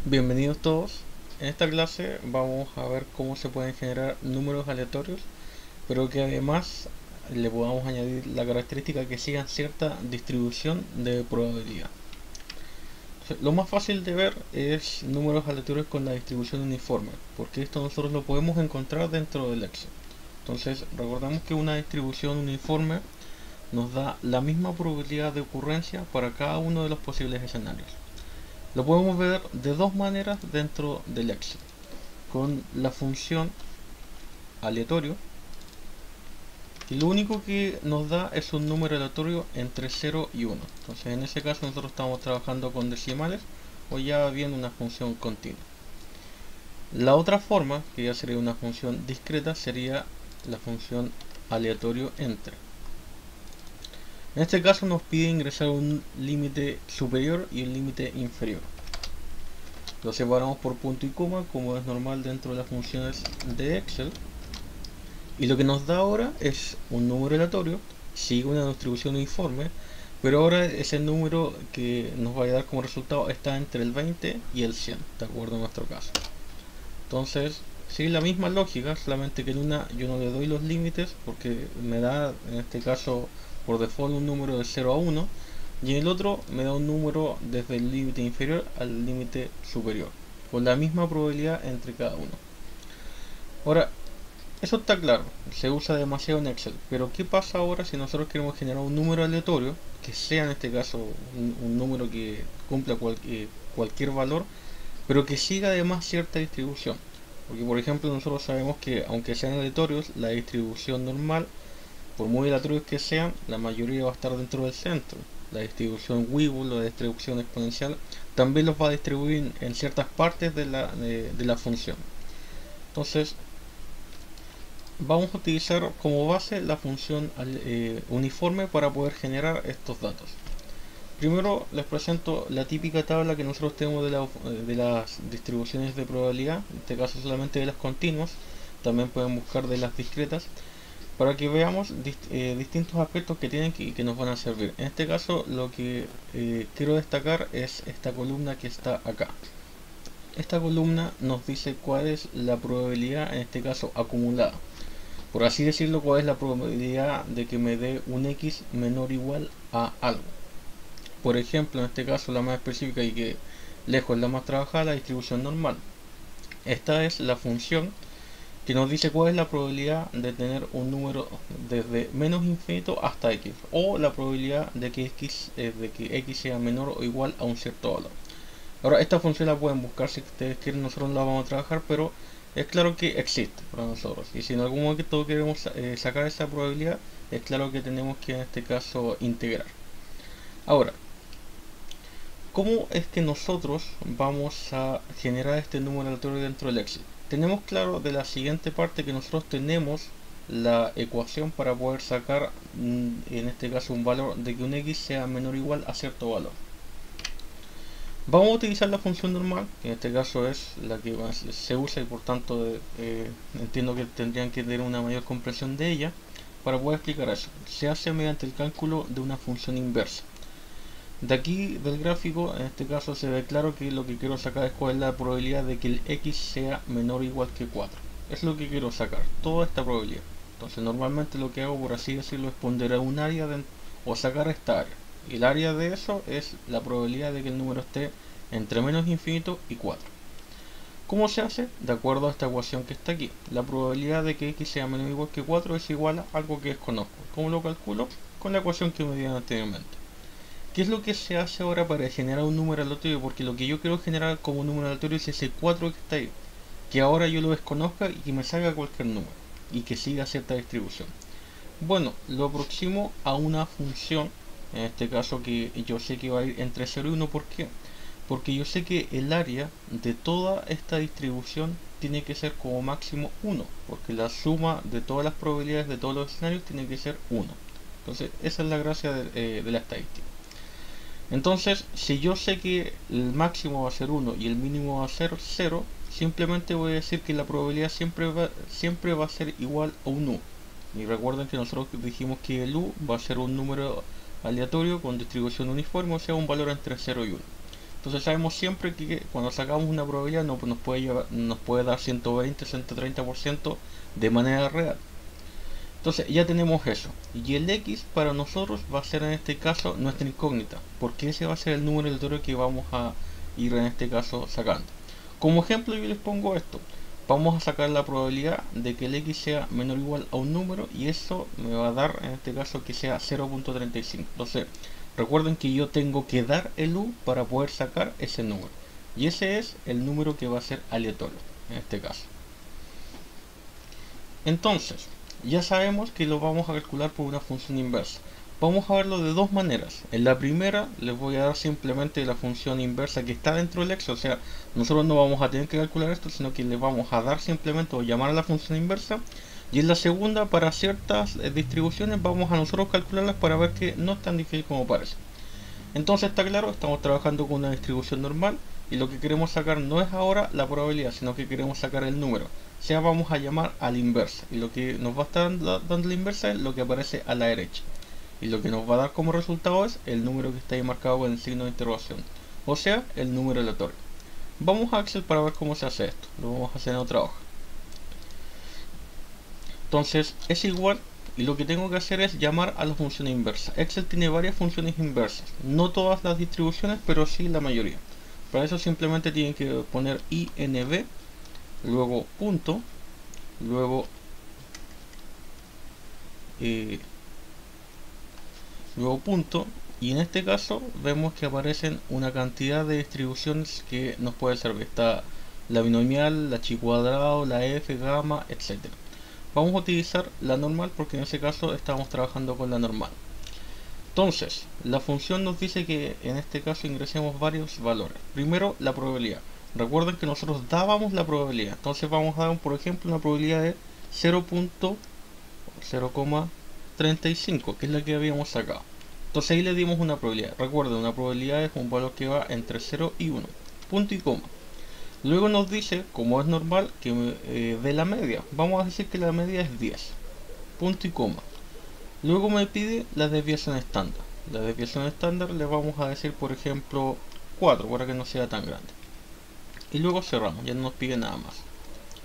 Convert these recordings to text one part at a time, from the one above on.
Bienvenidos todos. En esta clase vamos a ver cómo se pueden generar números aleatorios, pero que además le podamos añadir la característica que sigan cierta distribución de probabilidad. Entonces, lo más fácil de ver es números aleatorios con la distribución uniforme, porque esto nosotros lo podemos encontrar dentro del Excel. Entonces, recordamos que una distribución uniforme nos da la misma probabilidad de ocurrencia para cada uno de los posibles escenarios. Lo podemos ver de dos maneras dentro del Excel. Con la función aleatorio, y lo único que nos da es un número aleatorio entre 0 y 1. Entonces en ese caso nosotros estamos trabajando con decimales o ya bien una función continua. La otra forma, que ya sería una función discreta, sería la función aleatorio entre. En este caso nos pide ingresar un límite superior y un límite inferior. Lo separamos por punto y coma, como es normal dentro de las funciones de Excel. Y lo que nos da ahora es un número aleatorio, sigue una distribución uniforme, pero ahora ese número que nos va a dar como resultado está entre el 20 y el 100, de acuerdo a nuestro caso. Entonces, sigue la misma lógica, solamente que en una yo no le doy los límites porque me da, en este caso, por default un número de 0 a 1, y en el otro me da un número desde el límite inferior al límite superior, con la misma probabilidad entre cada uno. Ahora, eso está claro, se usa demasiado en Excel, pero ¿qué pasa ahora si nosotros queremos generar un número aleatorio, que sea en este caso un número que cumpla cualquier valor, pero que siga además cierta distribución? Porque por ejemplo nosotros sabemos que aunque sean aleatorios, la distribución normal, por muy aleatorios que sean, la mayoría va a estar dentro del centro. La distribución Weibull, la distribución exponencial, también los va a distribuir en ciertas partes de la función. Entonces, vamos a utilizar como base la función uniforme para poder generar estos datos. Primero les presento la típica tabla que nosotros tenemos de las distribuciones de probabilidad, en este caso solamente de las continuas, también pueden buscar de las discretas, para que veamos distintos aspectos que tienen y que nos van a servir. En este caso lo que quiero destacar es esta columna que está acá. Esta columna nos dice cuál es la probabilidad, en este caso acumulada. Por así decirlo, cuál es la probabilidad de que me dé un X menor o igual a algo. Por ejemplo, en este caso la más específica y que lejos es la más trabajada, la distribución normal. Esta es la función que nos dice cuál es la probabilidad de tener un número desde menos infinito hasta X, o la probabilidad de que X sea menor o igual a un cierto valor. Ahora, esta función la pueden buscar si ustedes quieren, nosotros no la vamos a trabajar, pero es claro que existe para nosotros. Y si en algún momento queremos sacar esa probabilidad, es claro que tenemos que en este caso integrar. Ahora, ¿cómo es que nosotros vamos a generar este número aleatorio dentro del Excel? Tenemos claro de la siguiente parte que nosotros tenemos la ecuación para poder sacar, en este caso, un valor de que un X sea menor o igual a cierto valor. Vamos a utilizar la función normal, que en este caso es la que se usa y por tanto entiendo que tendrían que tener una mayor comprensión de ella para poder explicar eso. Se hace mediante el cálculo de una función inversa. De aquí del gráfico, en este caso se ve claro que lo que quiero sacar es cuál es la probabilidad de que el X sea menor o igual que 4. Es lo que quiero sacar, toda esta probabilidad. Entonces normalmente lo que hago, por así decirlo, es ponderar un área o sacar esta área. Y el área de eso es la probabilidad de que el número esté entre menos infinito y 4. ¿Cómo se hace? De acuerdo a esta ecuación que está aquí. La probabilidad de que X sea menor o igual que 4 es igual a algo que desconozco. ¿Cómo lo calculo? Con la ecuación que me dieron anteriormente. ¿Qué es lo que se hace ahora para generar un número aleatorio? Porque lo que yo quiero generar como número aleatorio es ese 4 que está ahí. Que ahora yo lo desconozca y que me salga cualquier número. Y que siga cierta distribución. Bueno, lo aproximo a una función, en este caso que yo sé que va a ir entre 0 y 1. ¿Por qué? Porque yo sé que el área de toda esta distribución tiene que ser como máximo 1. Porque la suma de todas las probabilidades de todos los escenarios tiene que ser 1. Entonces, esa es la gracia de la estadística. Entonces, si yo sé que el máximo va a ser 1 y el mínimo va a ser 0, simplemente voy a decir que la probabilidad siempre va a ser igual a un U. Y recuerden que nosotros dijimos que el U va a ser un número aleatorio con distribución uniforme, o sea, un valor entre 0 y 1. Entonces sabemos siempre que cuando sacamos una probabilidad nos puede dar 120, 130% de manera real. Entonces ya tenemos eso. Y el X para nosotros va a ser en este caso nuestra incógnita, porque ese va a ser el número aleatorio que vamos a ir en este caso sacando. Como ejemplo yo les pongo esto. Vamos a sacar la probabilidad de que el X sea menor o igual a un número, y eso me va a dar en este caso que sea 0.35. Entonces recuerden que yo tengo que dar el U para poder sacar ese número. Y ese es el número que va a ser aleatorio en este caso. Entonces, ya sabemos que lo vamos a calcular por una función inversa. Vamos a verlo de dos maneras. En la primera les voy a dar simplemente la función inversa que está dentro del Excel. O sea, nosotros no vamos a tener que calcular esto, sino que le vamos a dar simplemente o llamar a la función inversa. Y en la segunda, para ciertas distribuciones, vamos a nosotros calcularlas para ver que no es tan difícil como parece. Entonces está claro, estamos trabajando con una distribución normal y lo que queremos sacar no es ahora la probabilidad, sino que queremos sacar el número. O sea, vamos a llamar a la inversa, y lo que nos va a estar dando la inversa es lo que aparece a la derecha. Y lo que nos va a dar como resultado es el número que está ahí marcado con el signo de interrogación. O sea, el número aleatorio. Vamos a Excel para ver cómo se hace esto. Lo vamos a hacer en otra hoja. Entonces es igual, y lo que tengo que hacer es llamar a la función inversa. Excel tiene varias funciones inversas, no todas las distribuciones, pero sí la mayoría. Para eso simplemente tienen que poner INV, luego punto, luego punto, y en este caso vemos que aparecen una cantidad de distribuciones que nos pueden servir. Está la binomial, la chi cuadrado, la f, gamma, etcétera. Vamos a utilizar la normal porque en ese caso estamos trabajando con la normal. Entonces, la función nos dice que en este caso ingresemos varios valores. Primero, la probabilidad. Recuerden que nosotros dábamos la probabilidad. Entonces vamos a dar, por ejemplo, una probabilidad de 0.35, que es la que habíamos sacado. Entonces ahí le dimos una probabilidad. Recuerden, una probabilidad es un valor que va entre 0 y 1. Punto y coma. Luego nos dice, como es normal, que de la media. Vamos a decir que la media es 10. Punto y coma. Luego me pide la desviación estándar. La desviación estándar le vamos a decir, por ejemplo, 4 para que no sea tan grande. Y luego cerramos, ya no nos pide nada más.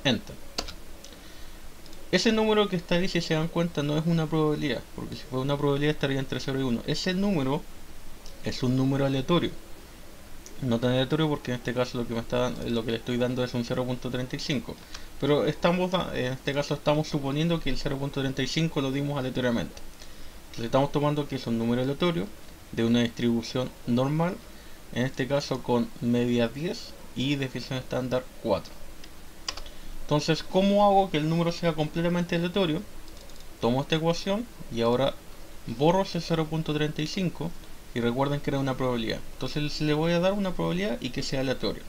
Enter. Ese número que está ahí, si se dan cuenta, no es una probabilidad, porque si fuera una probabilidad estaría entre 0 y 1. Ese número es un número aleatorio. No tan aleatorio porque en este caso lo que le estoy dando es un 0.35. Pero en este caso estamos suponiendo que el 0.35 lo dimos aleatoriamente. Entonces estamos tomando que es un número aleatorio de una distribución normal, en este caso con media 10 y desviación estándar 4. Entonces, ¿cómo hago que el número sea completamente aleatorio? Tomo esta ecuación y ahora borro ese 0.35 y recuerden que era una probabilidad. Entonces le voy a dar una probabilidad y que sea aleatorio.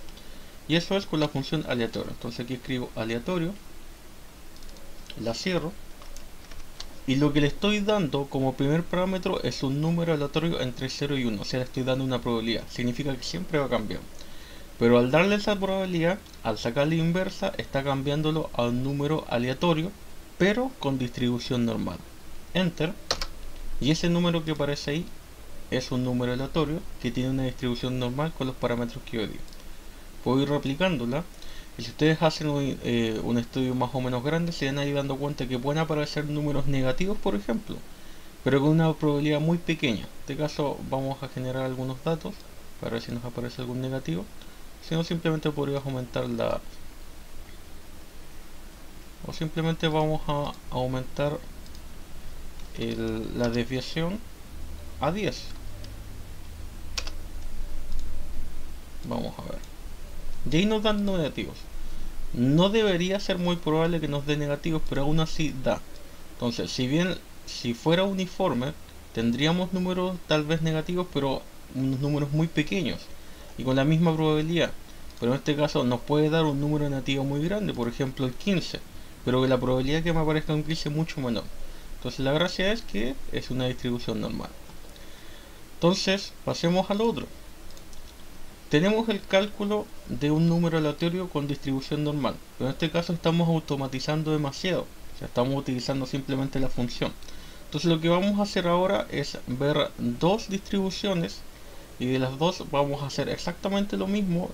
Y eso es con la función aleatorio. Entonces aquí escribo aleatorio, la cierro, y lo que le estoy dando como primer parámetro es un número aleatorio entre 0 y 1. O sea, le estoy dando una probabilidad. Significa que siempre va a cambiar. Pero al darle esa probabilidad, al sacar la inversa, está cambiándolo a un número aleatorio, pero con distribución normal. Enter. Y ese número que aparece ahí es un número aleatorio que tiene una distribución normal con los parámetros que yo di. Puedo ir replicándola, y si ustedes hacen un estudio más o menos grande, se van a ir dando cuenta que pueden aparecer números negativos, por ejemplo, pero con una probabilidad muy pequeña. En este caso vamos a generar algunos datos para ver si nos aparece algún negativo. Si no, simplemente podrías aumentar o simplemente vamos a aumentar la desviación a 10. Vamos a ver. Y ahí nos dan negativos. No debería ser muy probable que nos dé negativos, pero aún así da. Entonces, si fuera uniforme, tendríamos números tal vez negativos, pero unos números muy pequeños y con la misma probabilidad. Pero en este caso nos puede dar un número negativo muy grande, por ejemplo el 15, pero que la probabilidad que me aparezca un 15 es mucho menor. Entonces la gracia es que es una distribución normal. Entonces pasemos al otro. Tenemos el cálculo de un número aleatorio con distribución normal, pero en este caso estamos automatizando demasiado. O sea, estamos utilizando simplemente la función. Entonces lo que vamos a hacer ahora es ver dos distribuciones y de las dos vamos a hacer exactamente lo mismo.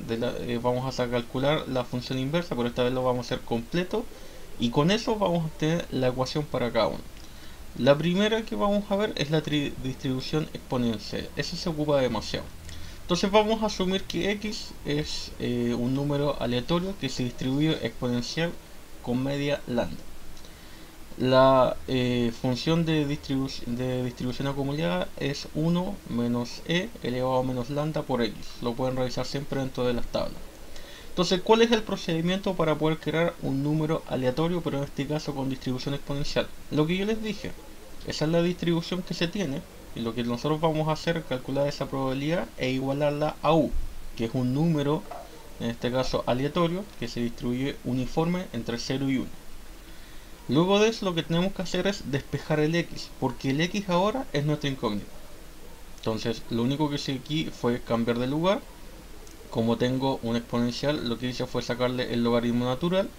Vamos a calcular la función inversa, pero esta vez lo vamos a hacer completo, y con eso vamos a obtener la ecuación para cada uno. La primera que vamos a ver es la distribución exponencial. Eso se ocupa demasiado. Entonces vamos a asumir que x es un número aleatorio que se distribuye exponencial con media lambda. La función de distribución acumulada es 1 menos e elevado a menos lambda por x. Lo pueden revisar siempre dentro de las tablas. Entonces, ¿cuál es el procedimiento para poder crear un número aleatorio, pero en este caso con distribución exponencial? Lo que yo les dije, esa es la distribución que se tiene, y lo que nosotros vamos a hacer es calcular esa probabilidad e igualarla a u, que es un número, en este caso aleatorio, que se distribuye uniforme entre 0 y 1. Luego de eso lo que tenemos que hacer es despejar el x, porque el x ahora es nuestra incógnita. Entonces, lo único que hice aquí fue cambiar de lugar. Como tengo un exponencial, lo que hice fue sacarle el logaritmo natural,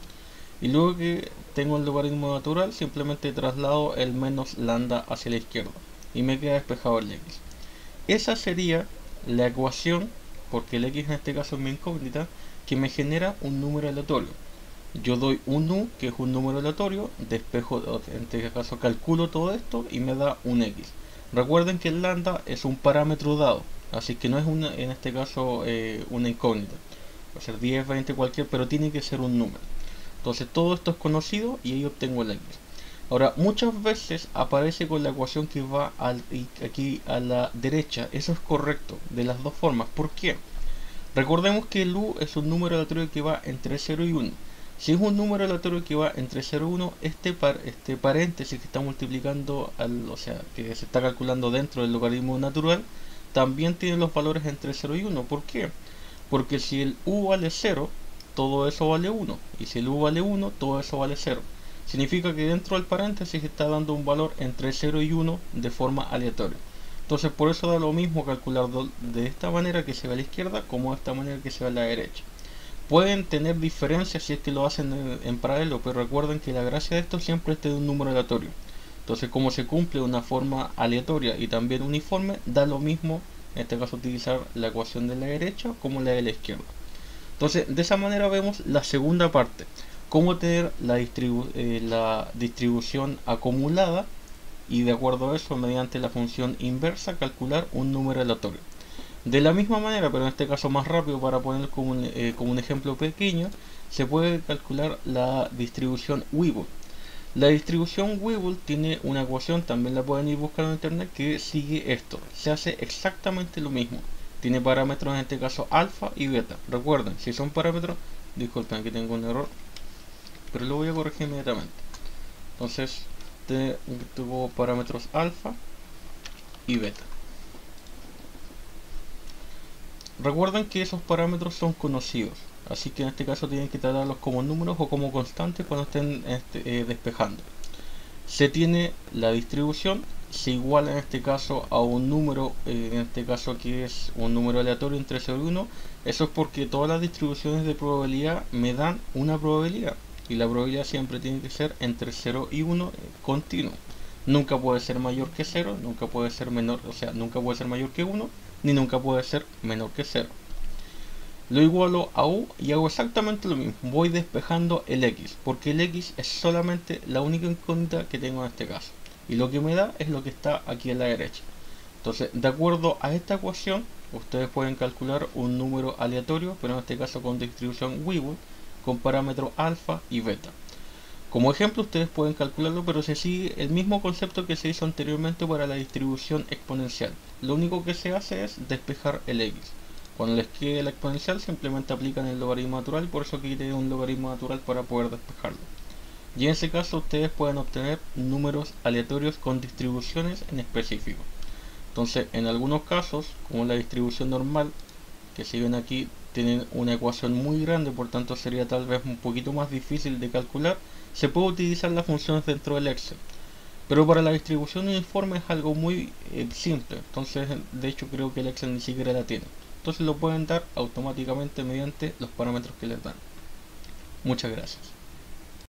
y luego que tengo el logaritmo natural simplemente traslado el menos lambda hacia la izquierda y me queda despejado el x. Esa sería la ecuación, porque el x en este caso es mi incógnita, que me genera un número aleatorio. Yo doy un u, que es un número aleatorio, despejo, en este caso calculo todo esto y me da un x. Recuerden que el lambda es un parámetro dado, así que no es en este caso una incógnita. Puede ser 10, 20, cualquier, pero tiene que ser un número. Entonces todo esto es conocido y ahí obtengo el x. Ahora, muchas veces aparece con la ecuación que va aquí a la derecha. Eso es correcto, de las dos formas. ¿Por qué? Recordemos que el u es un número aleatorio que va entre 0 y 1. Si es un número aleatorio que va entre 0 y 1, este paréntesis que está multiplicando, o sea, que se está calculando dentro del logaritmo natural, también tiene los valores entre 0 y 1. ¿Por qué? Porque si el u vale 0, todo eso vale 1. Y si el u vale 1, todo eso vale 0. Significa que dentro del paréntesis está dando un valor entre 0 y 1 de forma aleatoria. Entonces por eso da lo mismo calcular de esta manera que se ve a la izquierda como de esta manera que se ve a la derecha. Pueden tener diferencias si es que lo hacen en paralelo, pero recuerden que la gracia de esto siempre es tener un número aleatorio. Entonces como se cumple de una forma aleatoria y también uniforme, da lo mismo en este caso utilizar la ecuación de la derecha como la de la izquierda. Entonces de esa manera vemos la segunda parte, cómo tener la distribución acumulada y de acuerdo a eso mediante la función inversa calcular un número aleatorio. De la misma manera, pero en este caso más rápido para poner como un ejemplo pequeño, se puede calcular la distribución Weibull. La distribución Weibull tiene una ecuación, también la pueden ir buscando en internet, que sigue esto. Se hace exactamente lo mismo. Tiene parámetros en este caso alfa y beta. Recuerden, si son parámetros, disculpen que tengo un error, pero lo voy a corregir inmediatamente. Entonces, tengo parámetros alfa y beta. Recuerden que esos parámetros son conocidos, así que en este caso tienen que tratarlos como números o como constantes cuando estén despejando. Se tiene la distribución, se iguala en este caso a un número, en este caso aquí es un número aleatorio entre 0 y 1. Eso es porque todas las distribuciones de probabilidad me dan una probabilidad, y la probabilidad siempre tiene que ser entre 0 y 1 continuo. Nunca puede ser mayor que 0, nunca puede ser menor, o sea, nunca puede ser mayor que 1, ni nunca puede ser menor que 0. Lo igualo a u y hago exactamente lo mismo. Voy despejando el x, porque el x es solamente la única incógnita que tengo en este caso. Y lo que me da es lo que está aquí a la derecha. Entonces, de acuerdo a esta ecuación, ustedes pueden calcular un número aleatorio, pero en este caso con distribución Weibull, con parámetros alfa y beta. Como ejemplo ustedes pueden calcularlo, pero se sigue el mismo concepto que se hizo anteriormente para la distribución exponencial. Lo único que se hace es despejar el x. Cuando les quede la exponencial simplemente aplican el logaritmo natural, por eso aquí tienen un logaritmo natural para poder despejarlo. Y en ese caso ustedes pueden obtener números aleatorios con distribuciones en específico. Entonces en algunos casos, como la distribución normal, que si ven aquí tienen una ecuación muy grande, por tanto sería tal vez un poquito más difícil de calcular, se puede utilizar las funciones dentro del Excel. Pero para la distribución uniforme es algo muy simple, entonces de hecho creo que el Excel ni siquiera la tiene. Entonces lo pueden dar automáticamente mediante los parámetros que les dan. Muchas gracias.